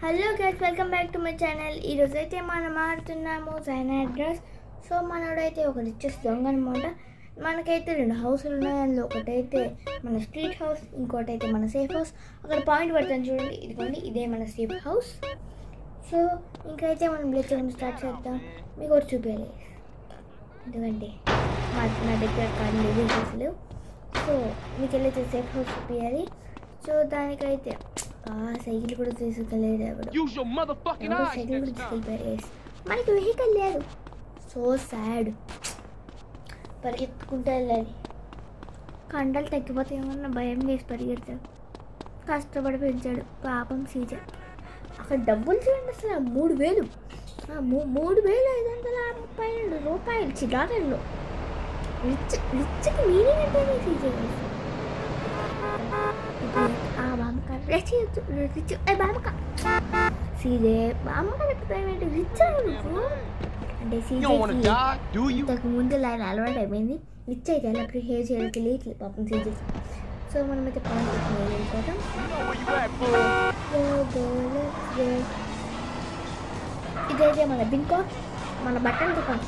Hello guys, welcome back to my channel. ఈరోజైతే మనం ఆడుతున్నాము sign address. So మనోడైతే ఒక riches దొంగ అనమాట. మనకైతే 2 హౌస్లు ఉన్నాయి. అందులో ఒకటైతే మన స్ట్రీట్ హౌస్, ఇంకోటి అయితే మన సేఫ్ హౌస్. అక్కడ పాయింట్ పడుతుంది చూడండి, ఇదిగోండి, ఇదే మన సేఫ్ హౌస్. సో ఇంకైతే మనం బ్లెచ్ స్టార్ట్ చేద్దాం. మీకు ఒకటి చూపించాలి, ఎందుకంటే నా దగ్గర కార్డు లేవు. సో మీకు వెళ్ళైతే సేఫ్ హౌస్ చూపించాలి. సో దానికైతే సైకిల్ కూడా తీసుకెళ్ళలేదు, ఎవరు సైకిల్ కూడా తీసుకెళ్ళిపోయారు. మనకి వెహికల్ లేదు. So sad. పరిగెత్తుకుంటూ వెళ్ళాలి. కండలు తగ్గిపోతే ఏమన్నా భయం వేసి పరిగెత్తాడు. కష్టపడి పెంచాడు పాపం సీజన్. అక్కడ డబ్బులు చూడండి, అసలు 3,000 3,532 రూపాయలు చిరాకల్లో. రిచ్కి మీనింగ్ అంటే సీజన్. బామక బామక సీదే బామక పెట్టిపోయేంటి రిచ్ అంటే ఇంతకు ముందు లైన్ అలవాటు అయిపోయింది. రిచ్ అయితే అలా బిహేవ్ చేయాలి తెలియట్లేదు పాపం సీజే. సో మనమైతే పాయింట్ వెళ్ళిపోతాం. ఇదైతే మన బిన్కాక్, మన బట్టల దుకాణం.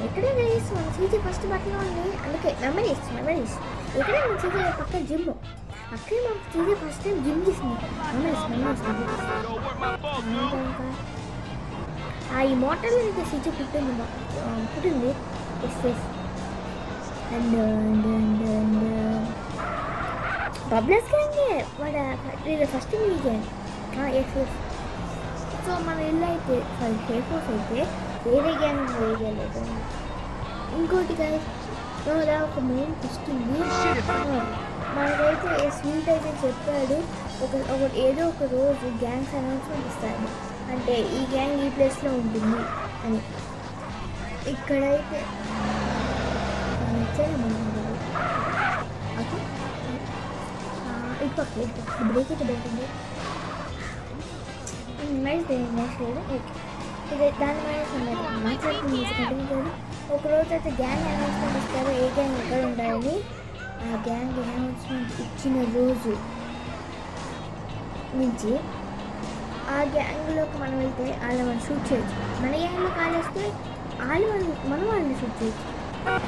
ఎక్కడే వేసి మన సీజీ ఫస్ట్ బట్టలు ఉంది, అందుకే మెమరీస్. ఎక్కడే మన సీజీ పక్క జిమ్, అక్కడే మన సీజీ ఫస్ట్ టైం జిమ్ చేసింది. ఈ మోటార్లో ఇంకా సీజీ పుట్టింది. ఎస్ అండ్ బబ్లస్ గ్యాంగే వాడు ఫస్ట్ గ్యాంగ్. ఎస్. సో మన ఇల్లు అయితే సేఫ్ హౌస్ అయితే వేరే గ్యాంగ్ వేయలేదు. ఇంకోటి కదా ఒక మెయిన్ ట్విస్ట్ ఉంది. మనకైతే స్వీట్ అయితే చెప్పాడు, ఏదో ఒక రోజు గ్యాంగ్స్ అనౌన్స్మెంట్ ఇస్తాడు, అంటే ఈ గ్యాంగ్ ఈ ప్లేస్లో ఉంటుంది అని. ఇక్కడైతే ఇటు పక్క బ్రేక్ అయితే బాగుంటుంది. నెక్స్ట్ లేదు ఇది దాని మీద మాట్లాడుతుంది. ఒకరోజు అయితే గ్యాంగ్ అనౌన్స్మెంట్ ఇస్తారు, ఏ గ్యాంగ్ ఎక్కడ ఉండాలని. ఆ గ్యాంగ్ అనౌన్స్మెంట్ ఇచ్చిన రోజు నుంచి ఆ గ్యాంగ్లోకి మనం వెళ్తే వాళ్ళు మనం షూట్ చేయొచ్చు. మన గ్యాంగ్లో కాలేస్తే మనం వాళ్ళని షూట్ చేయొచ్చు.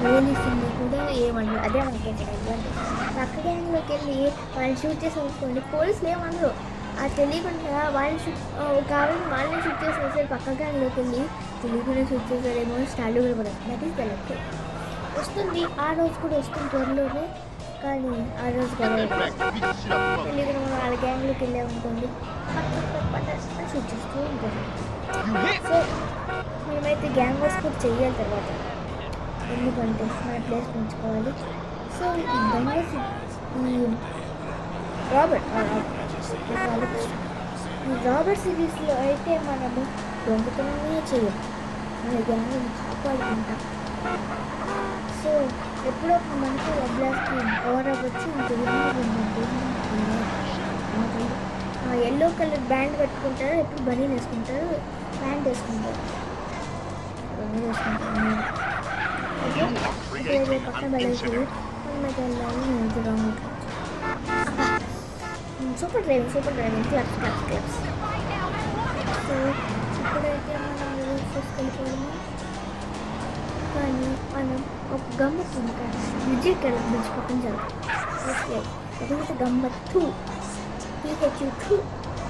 పోలీసులు కూడా ఏమన్నారు, అదే మనకి అడ్వాంటేజ్. పక్క గ్యాంగ్లోకి వెళ్ళి వాళ్ళని షూట్ చేసి అనుకోండి, పోలీసులు ఏమన్నారు అది తెలియకుండా కావాలని వాళ్ళని షూట్ చేసి వస్తారు. పక్క గ్యాంగ్లోకి వెళ్ళి తెలియకుండా షూట్ చేస్తారేమో స్టాండ్ కూడా పడదు. That is the luck. వస్తుంది, ఆ రోజు కూడా వస్తుంది త్వరలోనే, కానీ ఆ రోజు తెలియకుండా మనం వాళ్ళ గ్యాంగ్లోకి వెళ్ళామనుకోండి పక్క షూట్ చేస్తూ ఉంటాం. సో మేమైతే గ్యాంగ్ వర్స్ కూడా చెయ్యాలి తర్వాత, ఎందుకంటే మన ప్లేస్ పెంచుకోవాలి. సో ఈ దొంగ రాబర్ట్ సిరీస్లో అయితే మనము దొంగతనమే చేయం, మన గ్యాంగ్ని కాపాడుకుంటాం. సో ఎప్పుడప్పుడు మనకి అబ్లాస్కి పవర్ అవ్వచ్చు. ఎల్లో కలర్ బ్యాండ్ కట్టుకుంటారు, ఎప్పుడు బనీన్ వేసుకుంటారు, ప్యాంట్ వేసుకుంటారు. ఓకే, పక్కన పడేసి మనకి వెళ్ళాలి. Wrong super driving clubs. So ఇప్పుడైతే మనం తీసుకెళ్ళిపోయాము, కానీ మనం ఒక గమ్మత్తు ఉంది కదా, విజయ్ కలర్ బ్రిడ్జ్ పక్కన జరుగుతుంది. అదైతే గమ్మత్తు PHU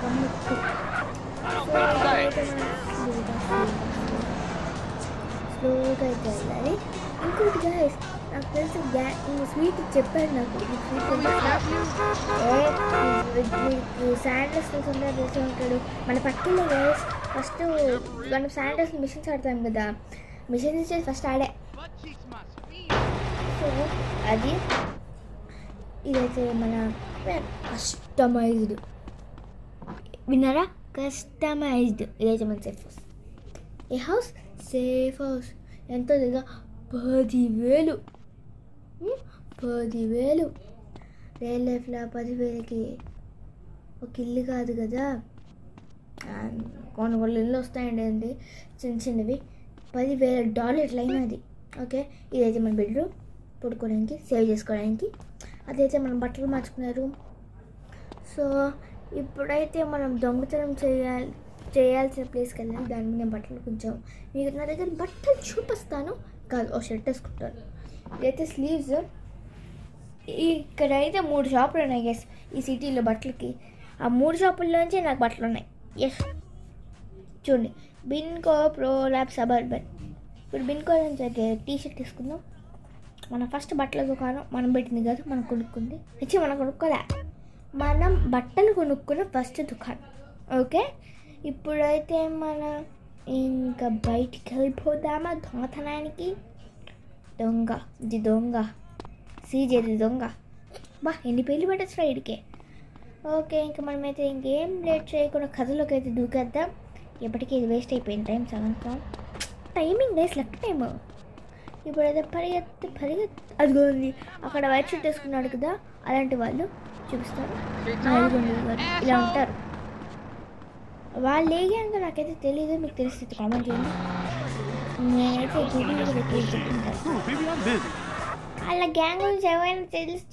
గమ్మత్తు. సో ఇప్పుడైతే మనం స్లోగా అయితే వెళ్ళాలి. ఇంకోటి గైస్, నాకు తెలిసి స్వీట్ చెప్పాడు నాకు. శాండల్స్ తెలిసి ఉంటాడు మన పక్కనే గైస్. ఫస్ట్ మనం శాండల్స్ మిషన్స్ ఆడతాం కదా, మిషన్స్ ఇచ్చేది ఫస్ట్ ఆడే. సో అది ఇదైతే మన కస్టమైజ్డ్, విన్నారా? కస్టమైజ్డ్. ఇదైతే మన సేఫ్ హౌస్. ఏ హౌస్? Safe house. ఎంతో తెలుసా? 10,000. 10,000 రియల్ లైఫ్లో 10,000కి ఒక ఇల్లు కాదు కదా, కొన్ని ఇల్లు వస్తాయండి చిన్నవి. $10,000 అయినది. ఓకే, ఇదైతే మన బెడ్రూమ్, పడుకోవడానికి, సేవ్ చేసుకోవడానికి. అదైతే మనం బట్టలు మార్చుకునే రూమ్. సో ఇప్పుడైతే మనం దొంగతనం చేయాల్సిన ప్లేస్కి వెళ్ళాలి. దాని మీద బట్టలు కొంచెం మీకు నా దగ్గర బట్టలు చూపిస్తాను కాదు, ఓ షర్ట్ వేసుకుంటాను. ఇదైతే స్లీవ్స్. ఇక్కడైతే 3 షాపులు ఉన్నాయి గెస్ ఈ సిటీలో బట్టలకి. ఆ 3 షాపుల్లోంచి నాకు బట్టలు ఉన్నాయి. ఎస్ చూడండి, బిన్కో, ప్రో ల్యాబ్, సబర్బన్. ఇప్పుడు బిన్కో నుంచి అయితే టీ షర్ట్ తీసుకుందాం. మన ఫస్ట్ బట్టల దుకాణం మనం పెట్టింది కాదు, మనం కొనుక్కుంది. మనం కొనుక్కోలే, మనం బట్టలు కొనుక్కున్న ఫస్ట్ దుకాణం. ఓకే, ఇప్పుడైతే మనం ఇంకా బయటికి వెళ్ళిపోదామా దొంగతనానికి. ఇది దొంగ సీజేది దొంగ. ఎన్ని పెళ్ళి పెట్టచ్చు రైడ్కే. ఓకే, ఇంకా మనమైతే ఇంకేం లేట్ చేయకుండా కథలోకి అయితే దూకేద్దాం. ఎప్పటికీ ఇది వేస్ట్ అయిపోయింది టైం, సగం టైమింగ్ డేస్ లెక్క టైము. ఇప్పుడైతే పరిగెత్తి అదిగో ఉంది అక్కడ వైట్ షర్ట్ వేసుకున్నాడు కదా, అలాంటి వాళ్ళు చూపిస్తారు. ఇలా ఉంటారు వాళ్ళు. ఏ గ్యాంగ్ నాకైతే తెలియదు, మీకు తెలిస్తే కామెంట్ చేయండి. నేనైతే చెప్తుంటాను. వాళ్ళ గ్యాంగ్ గురించి ఎవరైనా తెలిసి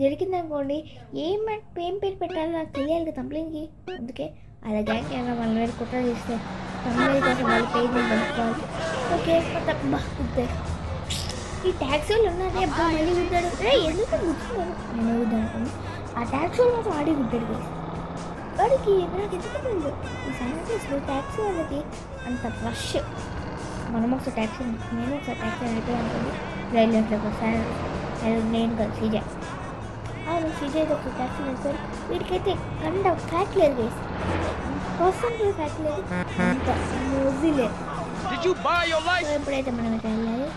జరిగిందనుకోండి, ఏం పేరు పెట్టాలో నాకు తెలియాలి కదా కంప్లైంట్కి. అందుకే వాళ్ళ గ్యాంగ్ ఏమైనా వాళ్ళ మీద కుట్ర చేస్తే కంప్లైంట్ కోసం వాళ్ళ పేరు నేను కనుక్కోవాలి. ఓకే, కుట్టారు. ఈ ట్యాక్సీ వాళ్ళు ఉన్నది అబ్బా మళ్ళీ కుట్టాడు. ఎందుకు గుర్తున్నాను నేను వద్దాను. ఆ ట్యాక్సీ వాళ్ళు మాత్రం ఆడి కుట్టాడు కదా వాడికి. నాకు ఎందుకు ఈ శానిటైజ్లో ట్యాక్సీ వాళ్ళకి అంత రష్. మనం ఒకసారి ట్యాక్సీ, నేను ఒకసారి ట్యాక్సీ అయిపోయి అనుకోండి రైల్వేస్లో నేను కాదు సీజే. అవును సీజే ఒక ట్యాక్సీ నడిపారు. వీడికైతే కండ ఫ్యాట్ లేదు వేసి పర్సెంట్ ఫ్యాట్ లేదు, అంత మోజీ లేదు. ఎప్పుడైతే మనం అయితే వెళ్ళాలి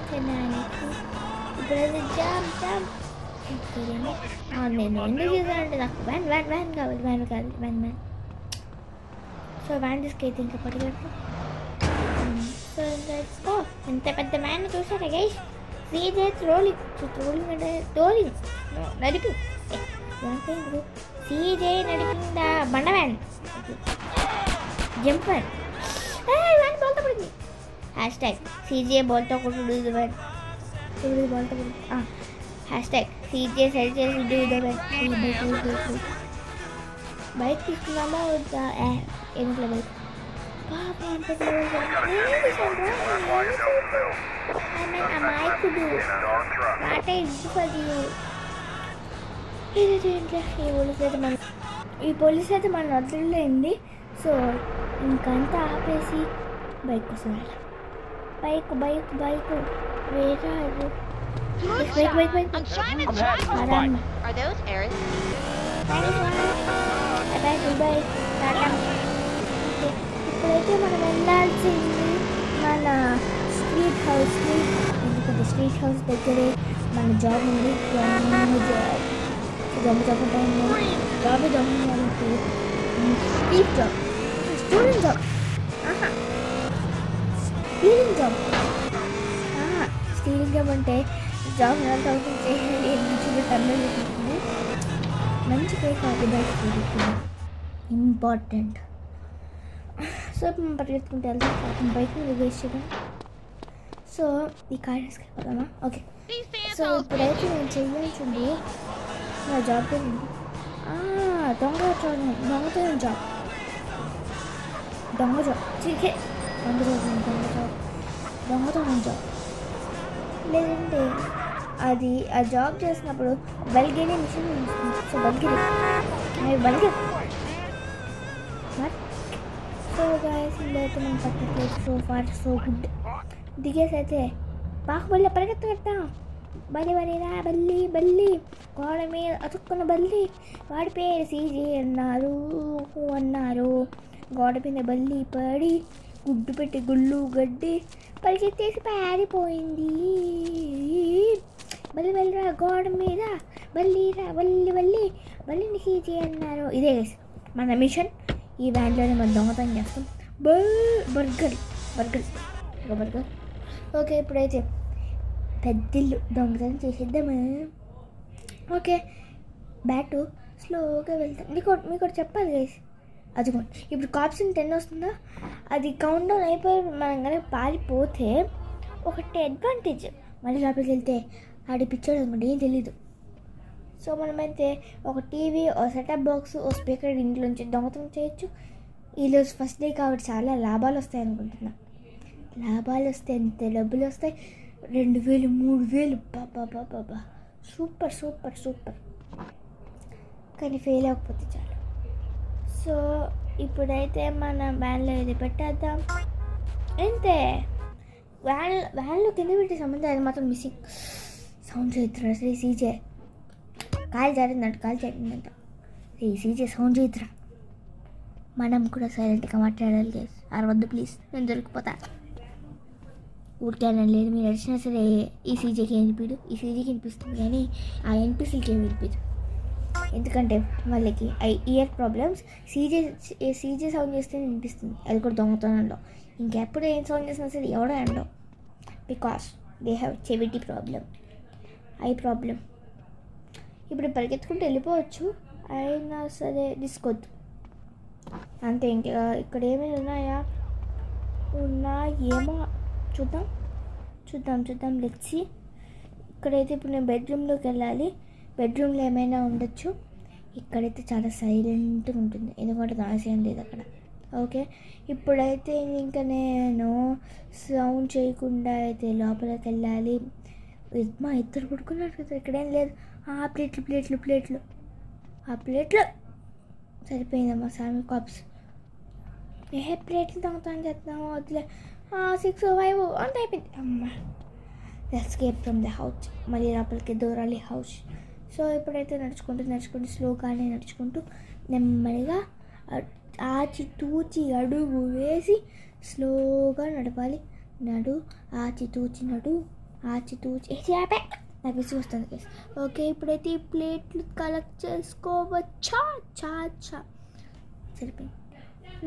తినడానికి. ఇప్పుడైతే జామ్ నేను ఎందుకు చేశానంటే నాకు వ్యాన్ కావాలి. వ్యాన్. సో వ్యాన్ తీసుకైతే ఇంకా పరిగెట్టు. సో ఎంత పెద్ద వ్యాన్ చూసారా గైస్. సీజే ట్రోలింగ్ అంటే నడిపి సీజే నడిపిందా బండ వ్యాన్, జంప్ వ్యాన్. వ్యాన్ బోల్తా పడింది. హ్యాష్ట్యాగ్ సీజే బోల్తా కొట్టుడు వ్యాన్. బోల్తా పడింది. హ్యాష్ట్యాగ్ సీజే సైడ్ చేసి బైక్ తీసుకున్నామా ఎందుకు బైక్ అమాయకుడు నాటే ఈ పోలీస్ అయితే మన వదిలేంది. సో ఇంకంతా ఆపేసి బైక్ కోసం బైక్ వేరే ఇప్పుడైతే మనం వెళ్ళాల్సింది మన స్ట్రీట్ హౌస్కి. ఎందుకంటే స్ట్రీట్ హౌస్ దగ్గరే మన జాబ్ ఉంది. జాబ్ కాబట్టి street job, student job, stealing job అంటే జాబ్ ఎంత అవుతుంది చేయాలి మంచిగా టర్నర్ ఉంటుంది. మంచి పే కాదు ఇంపార్టెంట్. సో మనం పరిగెత్తుకుంటే వెళ్తాం. బైక్ మీద వేస్ట్ చేయడం. సో ఈ కార్ వేసుకెళ్ళిపోదామా. ఓకే, సో ఇప్పుడైతే నేను చేయాల్సింది నా జాబ్ ఉంది. దొంగతనం జాబ్ లేదంటే అది ఆ జాబ్ చేసినప్పుడు బల్గేనే మిషన్ వస్తుంది. సో బల్గే సో గాయస్ ఇదైతే మనం పట్టిన సో ఫార్ సో గుడ్. దిగేసి అయితే బాహుబలిలో పరిగెత్తుకెడతాం. బల్లి గోడ మీద అతుక్కున్న బల్లి. వాడి పేరు సీజీ అన్నారు. గోడ మీద బల్లి పడి గుడ్డు పెట్టి గుళ్ళు గడ్డి పరిగెత్తేసి పారిపోయింది. బల్లిరా గోడ మీద బల్లిని సీజీ అన్నారు. ఇదే మన మిషన్. ఈ వ్యాన్లోనే మనం దొంగతనం చేస్తాం. బర్గర్. ఓకే, ఇప్పుడైతే పెద్దిల్లు దొంగతనం చేసేద్దాము. ఓకే, బ్యాక్ టు స్లోగా వెళ్తాం. మీకు చెప్పాలి గైస్. అదిగోండి ఇప్పుడు కాప్షన్ 10 వస్తుందా, అది కౌంట్ డౌన్ అయిపోయి మనం కనుక పారిపోతే ఒకటి అడ్వాంటేజ్. మళ్ళీ లోపలికి వెళ్తే ఆడిపించాడు అనుకోండి, ఏం తెలీదు. సో మనమైతే ఒక టీవీ, ఓ సెటప్ బాక్స్, ఓ స్పీకర్ ఇంట్లోంచి దొంగతనం చేయొచ్చు. ఈరోజు ఫస్ట్ డే కాబట్టి చాలా లాభాలు వస్తాయి అనుకుంటున్నా. లాభాలు వస్తే ఎంత డబ్బులు వస్తాయి, 2,000 3,000, బాబా సూపర్ సూపర్ సూపర్. కానీ ఫెయిల్ అవ్వకపోతే చాలు. సో ఇప్పుడైతే మన వ్యాన్లో ఇది పెట్టేద్దాం. అంతే, వ్యాన్లో కింద పెట్టే సంబంధం అది మాత్రం మిస్సింగ్. సౌండ్ చేతురా శ్రీ సీజే, కాలు జారిందంట. శ్రీ సీజే సౌండ్ చేతురా. మనం కూడా సైలెంట్గా మాట్లాడాలి గైస్, అరవద్దు ప్లీజ్, నేను దొరికిపోతా. ఊరికేనా లేదు, మీరు నడిచినా సరే ఈ సీజేకి వినిపిడు, ఈ సీజీకి వినిపిస్తుంది కానీ ఆ ఎన్పిసిలకి ఏమి వినిపిదు. ఎందుకంటే వాళ్ళకి ఇయర్ ప్రాబ్లమ్స్. సీజే సౌండ్ చేస్తే వినిపిస్తుంది, అది కూడా దొంగతనంలో. ఇంకెప్పుడు ఏం సౌండ్ చేసినా సరే ఎవడో అండవు, బికాస్ దే హ్యావ్ చెవిటీ ప్రాబ్లం, ఐ ప్రాబ్లం. ఇప్పుడు పరిగెత్తుకుంటూ వెళ్ళిపోవచ్చు, అయినా సరే తీసుకోవద్దు అంతే. ఇంకా ఇక్కడ ఏమైనా ఉన్నాయేమో చూద్దాం లెట్సి. ఇక్కడైతే ఇప్పుడు నేను బెడ్రూమ్లోకి వెళ్ళాలి. బెడ్రూమ్లో ఏమైనా ఉండొచ్చు. ఇక్కడైతే చాలా సైలెంట్గా ఉంటుంది, ఎందుకంటే నాయిస్ ఏం లేదు అక్కడ. ఓకే, ఇప్పుడైతే ఇంకా నేను సౌండ్ చేయకుండా అయితే లోపలికి వెళ్ళాలి. మా ఇద్దరు పడుకున్నారు కదా, ఇక్కడేం లేదు. ప్లేట్లు ఆ ప్లేట్లు సరిపోయిందమ్మా సామి కాప్స్. ప్లేట్లు దొంగతనం చేస్తున్నాము, వద్దులే. 6 5 అంత అయిపోయింది. అమ్మ, ఎస్కేప్ ఫ్రమ్ ద హౌస్, మళ్ళీ లోపలికి దూరాలి హౌస్. సో ఇప్పుడైతే నడుచుకుంటూ స్లోగానే నడుచుకుంటూ నెమ్మదిగా ఆచితూచి అడుగు వేసి స్లోగా నడపాలి. ఆచితూచి నాకు విసుగు వస్తుంది గైస్. ఓకే, ఇప్పుడైతే ఈ ప్లేట్లు కలెక్ట్ చేసుకోవచ్చా? సరిపోయింది.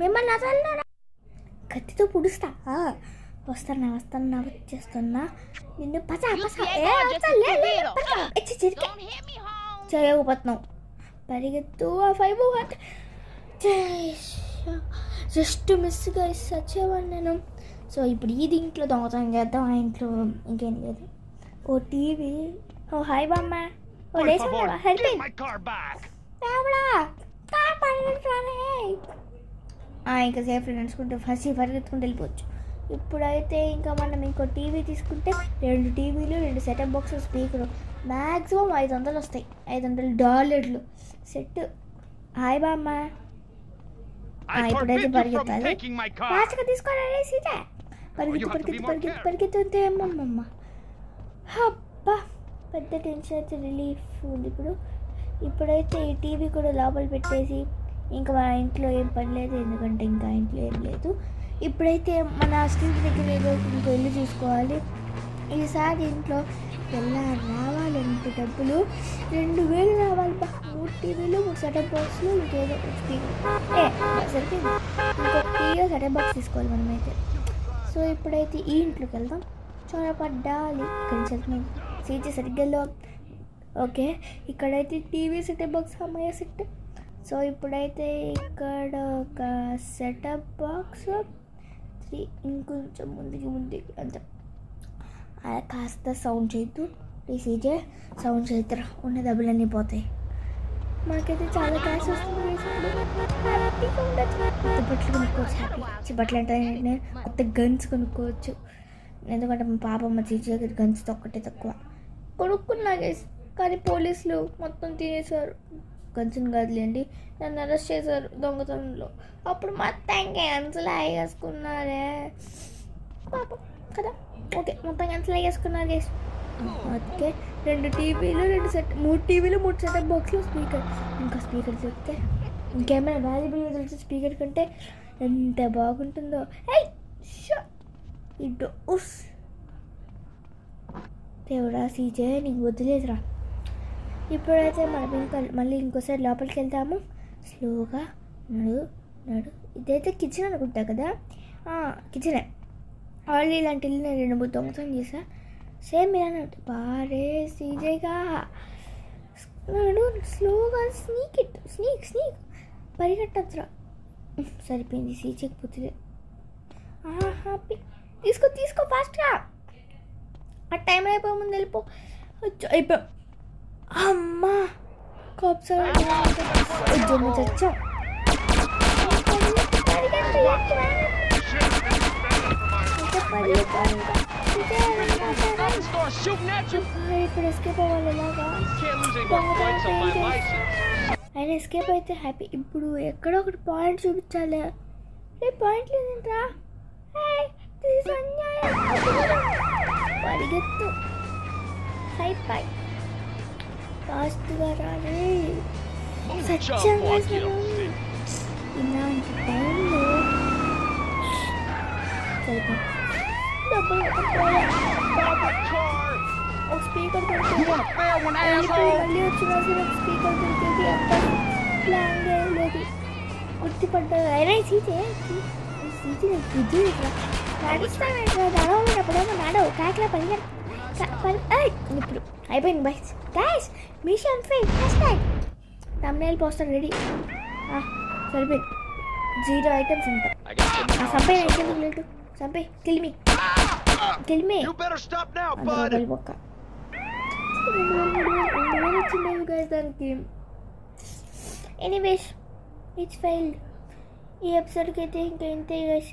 మిమ్మల్ని అసలు కత్తితో పుడుస్తా. వచ్చేస్తున్నా నిన్ను చేయకపోతున్నావు. పరిగెత్తు. 5 జస్ట్ మిస్గా వచ్చేవాడిని నేను. సో ఇప్పుడు ఈ దీంట్లో దొంగతనం చేద్దాం. ఆ ఇంట్లో ఇంకేం లేదు. ఓ టీవీ. ఓ హాయ్ బామ్మ. ఓ లేచా ఇంకా సేఫ్ నడుచుకుంటూ పరిగెత్తుకుంటూ వెళ్ళిపోవచ్చు. ఇప్పుడైతే ఇంకా మనం ఇంకో టీవీ తీసుకుంటే 2 టీవీలు, 2 సెటప్ బాక్స్, స్పీకరు, మ్యాక్సిమం $500 వస్తాయి. $500 సెట్. హాయ్ బామ్మ. ఇప్పుడైతే పరిగెత్తాలి. ఫాస్ట్గా తీసుకోవాలి సీటే. పరిగెత్తుంటే ఏమమ్మమ్మ. అబ్బా, పెద్ద టెన్షన్ అయితే రిలీఫ్ ఉంది ఇప్పుడైతే ఈ టీవీ కూడా లోపల పెట్టేసి ఇంకా మా ఇంట్లో ఏం పని లేదు, ఎందుకంటే ఇంకా ఇంట్లో ఏం లేదు. ఇప్పుడైతే మన స్ట్రీట్ దగ్గర ఏదో ఇంకో ఇల్లు చూసుకోవాలి. ఈసారి ఇంట్లో రావాలంటే డబ్బులు 2,000 రావాలి. 3 టీవీలు, 3 సెటప్ బాక్స్లు, ఇంకేదో సరిపోయింది. ఇంకొక టీవీ సెటప్ బాక్స్ తీసుకోవాలి మనమైతే. సో ఇప్పుడైతే ఈ ఇంట్లోకి వెళ్దాం. చొరపడ్డాలి. ఇక్కడ సీజీ సరిగ్గా. ఓకే, ఇక్కడైతే టీవీ సెటప్ బాక్స్ అమ్మాయి సెట్. సో ఇప్పుడైతే ఇక్కడ ఒక సెటప్ బాక్స్ 3, ఇంకొంచెం ముందుకి అంత కాస్త సౌండ్ చేయొద్దు. సీజే సౌండ్ చేద్దరా, ఉన్న డబ్బులన్నీ పోతాయి. మాకైతే చాలా క్యాష్ వస్తుంది. కొత్త బట్టలు కొనుక్కోవచ్చు. బట్టలు అంటే నేను కొత్త గన్స్ కొనుక్కోవచ్చు, ఎందుకంటే మా పాప మా చీచి దగ్గర గన్స్ ఒక్కటే తక్కువ కొనుక్కున్నా గైస్. కానీ పోలీసులు మొత్తం తినేసారు. గన్స్ని కాదులేండి, నన్ను అరెస్ట్ చేశారు దొంగతనంలో. అప్పుడు మొత్తం గన్స్లా వేసుకున్నారే పాపం కదా. ఓకే, మొత్తం గన్స్లా వేసుకున్నారు గైస్. ఓకే, 2 టీవీలు, 3 టీవీలు, 3 సెటప్ బాక్స్లు, స్పీకర్. ఇంకా స్పీకర్ చెప్తే ఇంకేమైనా వాల్యుబుల్గా తెలిసి స్పీకర్ కంటే ఎంత బాగుంటుందో. దేవుడా సీజే, నీకు వదిలేదురా. ఇప్పుడైతే మనం మళ్ళీ ఇంకోసారి లోపలికి వెళ్తాము. స్లోగా నడు. ఇదైతే కిచెన్ అనుకుంటా కదా. కిచెనే. ఆల్రెడీ ఇలాంటి ఇల్లు నేను 2-3 దొంగతనం చేసా. సేమ్ ఇలానే ఉంటుంది. బారే సీజేగా స్లోగా స్నీక్ పరిగెట్టద్దురా. సరిపోయింది. సీజేకి పుత్తులే. హ్యాపీ. తీసుకో ఫాస్ట్గా. ఆ టైం అయిపోయే ముందు వెళ్ళిపో. అయిపోయాం. అమ్మా, కాప్స్ చచ్చా ఇప్పుడు ఎస్కేప్ అవ్వాలి ఎలాగా ఆయన ఎస్కేప్ అయితే హ్యాపీ. ఇప్పుడు ఎక్కడో ఒకటి పాయింట్ చూపించాలి. పాయింట్ లేదంట్రా, పరిగెత్తు హై పై ఫాస్ట్గా రాలే. సత్యంగా ఇలాంటి టైంలో డబ్బులు ఒక స్పీకర్ దొరికింది. మళ్ళీ వచ్చినా సరే స్పీకర్ దొరికేది. అంత ప్లాన్ లేదు, గుర్తుపడ్డారు. అయినా సీటే సీటీ బుద్ధి నడుస్తాను నడవలేనప్పుడేమో నడవు కాకలా ఇప్పుడు అయిపోయింది. By gas machine fail thumbnail poster ready. సరిపోయింది. 0 ఐటమ్స్ ఉంటాయి. సంపే ఐటమ్ లేదు. సంపే కిల్మి ఒక్క వచ్చింది గైస్ దానికి. Anyways it's failed. ఈ ఎపిసోడ్కి అయితే ఇంకా ఇంతే గైస్.